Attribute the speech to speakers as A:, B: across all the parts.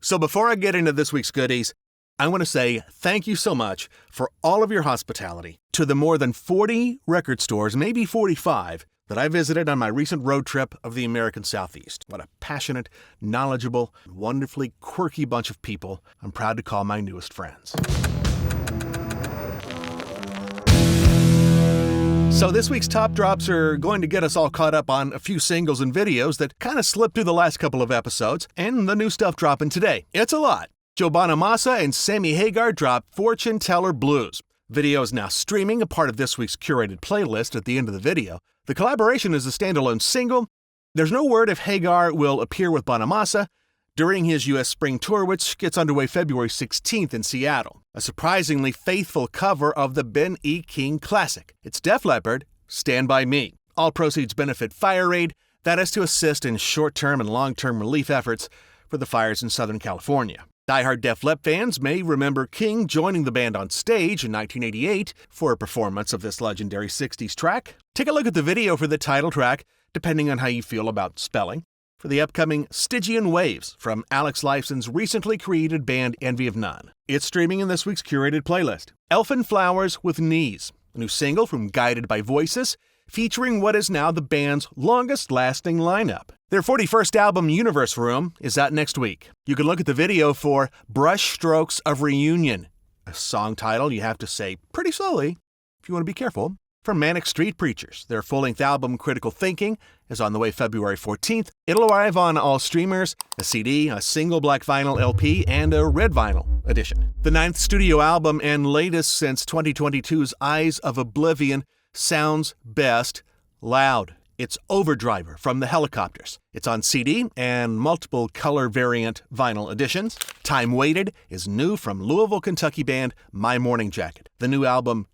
A: So before I get into this week's goodies, I want to say thank you so much for all of your hospitality to the more than 40 record stores, maybe 45, that I visited on my recent road trip of the American Southeast. What a passionate, knowledgeable, wonderfully quirky bunch of people I'm proud to call my newest friends. So this week's top drops are going to get us all caught up on a few singles and videos that kind of slipped through the last couple of episodes, and the new stuff dropping today. It's a lot. BONAMASSA and SAMMY HAGAR dropped Fortune Teller Blues. Video is now streaming, a part of this week's curated playlist at the end of the video. The collaboration is a standalone single. There's no word if HAGAR will appear with BONAMASSA during his U.S. spring tour, which gets underway February 16th in Seattle. A surprisingly faithful cover of the Ben E. King classic. It's Def Leppard, Stand By Me. All proceeds benefit Fire Aid, that is to assist in short-term and long-term relief efforts for the fires in Southern California. Die-hard Def Lepp fans may remember King joining the band on stage in 1988 for a performance of this legendary 60s track. Take a look at the video for the title track, depending on how you feel about spelling, for the upcoming Stygian Waves from Alex Lifeson's recently created band Envy of None. It's streaming in this week's curated playlist. ELFIN Flowers with Knees, a new single from Guided by Voices, featuring what is now the band's longest-lasting lineup. Their 41st album, Universe Room, is out next week. You can look at the video for Brushstrokes of Reunion, a song title you have to say pretty slowly if you want to be careful. From MANIC Street Preachers, their full-length album Critical Thinking is on the way February 14th. It'll arrive on all streamers, a CD, a single black vinyl LP, and a red vinyl edition. The 9th studio album and latest since 2022's Eyes of Oblivion sounds best loud. It's OVERDRIVER from the HELLACOPTERS. It's on CD and multiple color variant vinyl editions. Time Waited is new from Louisville, Kentucky band My Morning Jacket. The new album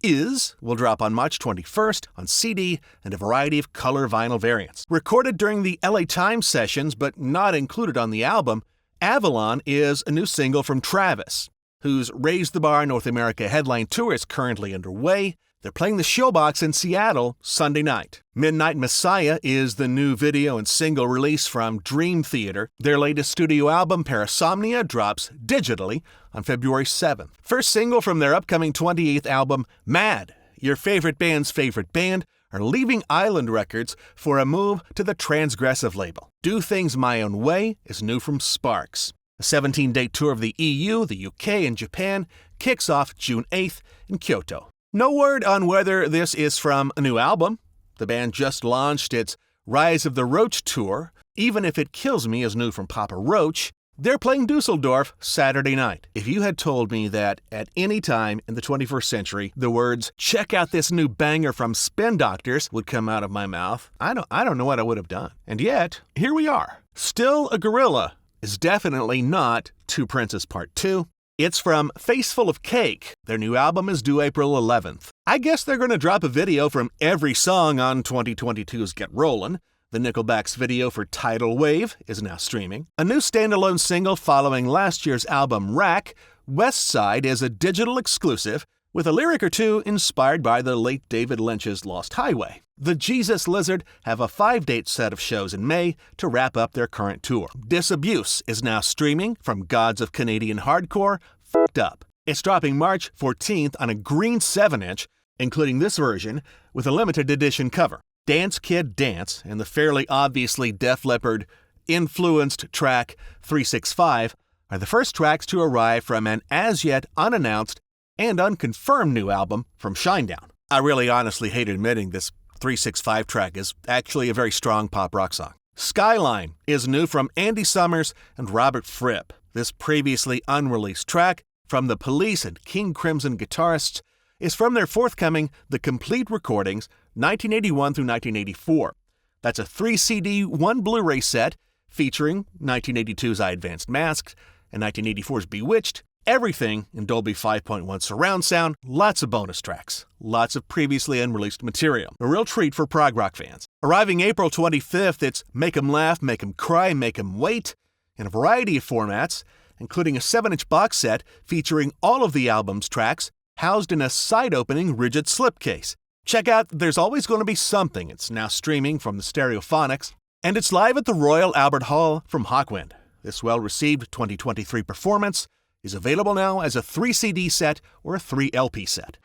A: will drop on March 21st on CD and a variety of color vinyl variants. Recorded during the LA Times sessions but not included on the album, AVALON is a new single from Travis, whose Raise the Bar North America headline tour is currently underway. They're playing the Showbox in Seattle Sunday night. Midnight Messiah is the new video and single release from Dream Theater. Their latest studio album, Parasomnia, drops digitally on February 7th. First single from their upcoming 28th album, Mad, your favorite band's favorite band, are leaving Island Records for a move to the Transgressive label. Do Things My Own Way is new from Sparks. A 17-date tour of the EU, the UK, and Japan kicks off June 8th in Kyoto. No word on whether this is from a new album. The band just launched its Rise of the Roach tour. Even If It Kills Me is new from Papa Roach. They're playing Dusseldorf Saturday night. If you had told me that at any time in the 21st century, the words, "Check out this new banger from Spin Doctors," would come out of my mouth, I don't know what I would have done. And yet, here we are. Still a Gorilla is definitely not Two Princes Part 2. It's from Faceful of Cake. Their new album is due April 11th. I guess they're going to drop a video from every song on 2022's Get Rollin. The Nickelback's video for Tidal Wave is now streaming. A new standalone single following last year's album Rack, West Side, is a digital exclusive with a lyric or two inspired by the late David Lynch's Lost Highway. The Jesus Lizard have a 5-date set of shows in May to wrap up their current tour. Disabuse is now streaming from Gods of Canadian Hardcore, Fucked Up. It's dropping March 14th on a green 7-inch, including this version with a limited edition cover. Dance Kid Dance and the fairly obviously Def Leppard influenced track 365 are the first tracks to arrive from an as-yet unannounced and unconfirmed new album from Shinedown. I really honestly hate admitting this 365 track is actually a very strong pop rock song. Skyline is new from Andy Summers and Robert Fripp. This previously unreleased track from The Police and King Crimson guitarists is from their forthcoming The Complete Recordings 1981 through 1984. That's a 3-CD, 1 Blu-ray set featuring 1982's I Advanced Masked and 1984's Bewitched, everything in Dolby 5.1 surround sound, lots of bonus tracks, lots of previously unreleased material. A real treat for prog rock fans. Arriving April 25th, it's Make 'Em Laugh, Make 'Em Cry, Make 'Em Wait, in a variety of formats, including a 7-inch box set featuring all of the album's tracks, housed in a side-opening rigid slipcase. Check out There's Always Gonna Be Something. It's now streaming from the Stereophonics, and it's live at the Royal Albert Hall from Hawkwind. This well-received 2023 performance is available now as a 3-CD set or a 3-LP set.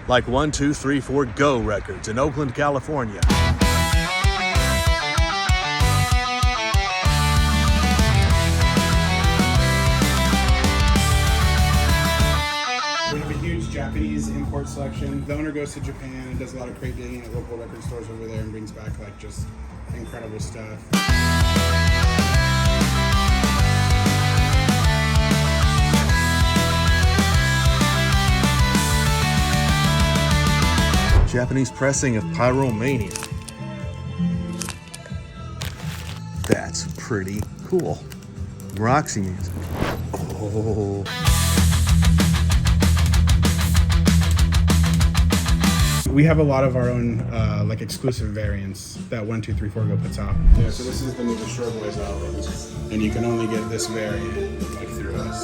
A: Like 1, 2, 3, 4 Go Records in Oakland, California.
B: We have a huge Japanese import selection. The owner goes to Japan and does a lot of crate digging at local record stores over there and brings back like just incredible stuff.
A: Japanese pressing of Pyromania. That's pretty cool. Roxy music. Oh.
B: We have a lot of our own like exclusive variants that 1, 2, 3, 4 Go puts out. Yeah, so this is the new BRUSHSTROKES album, and you can only get this variant like through us.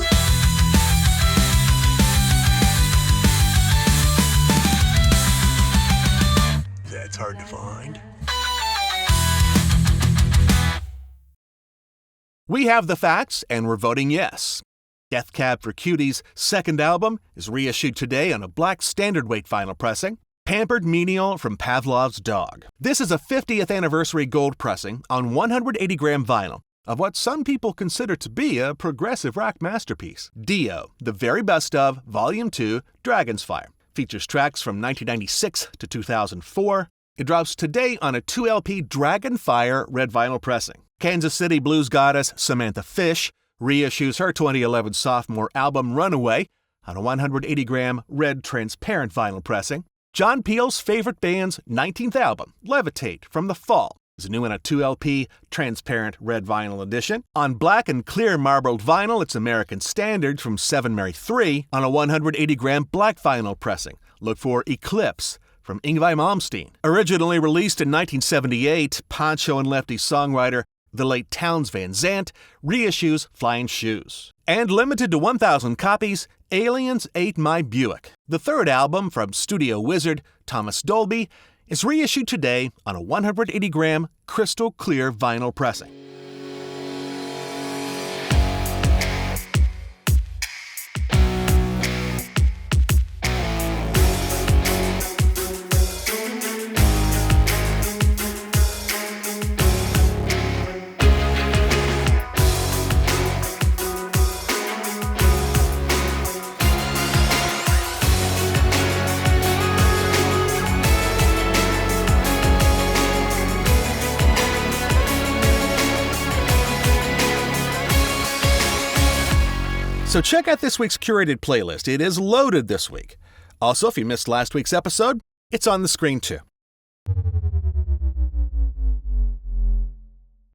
A: That's hard to find. We have the facts, and we're voting yes. Death Cab for Cutie's second album is reissued today on a black standard weight vinyl pressing. Pampered Menial from Pavlov's Dog. This is a 50th anniversary gold pressing on 180-gram vinyl of what some people consider to be a progressive rock masterpiece. Dio, the very best of Volume 2, Dragon's Fire. Features tracks from 1996 to 2004. It drops today on a 2-LP Dragonfire red vinyl pressing. Kansas City blues goddess Samantha Fish reissues her 2011 sophomore album Runaway on a 180-gram red transparent vinyl pressing. John Peel's favorite band's 19th album, Levitate, from the fall, is new in a 2-LP transparent red vinyl edition. On black and clear marbled vinyl, it's American Standard from 7 Mary 3 on a 180-gram black vinyl pressing. Look for Eclipse from Yngwie Malmsteen. Originally released in 1978, Poncho and Lefty songwriter the late Townes Van Zandt reissues Flying Shoes. And limited to 1,000 copies, Aliens Ate My Buick. The third album from studio wizard Thomas Dolby is reissued today on a 180-gram crystal clear vinyl pressing. So check out this week's curated playlist. It is loaded this week. Also, if you missed last week's episode, it's on the screen too.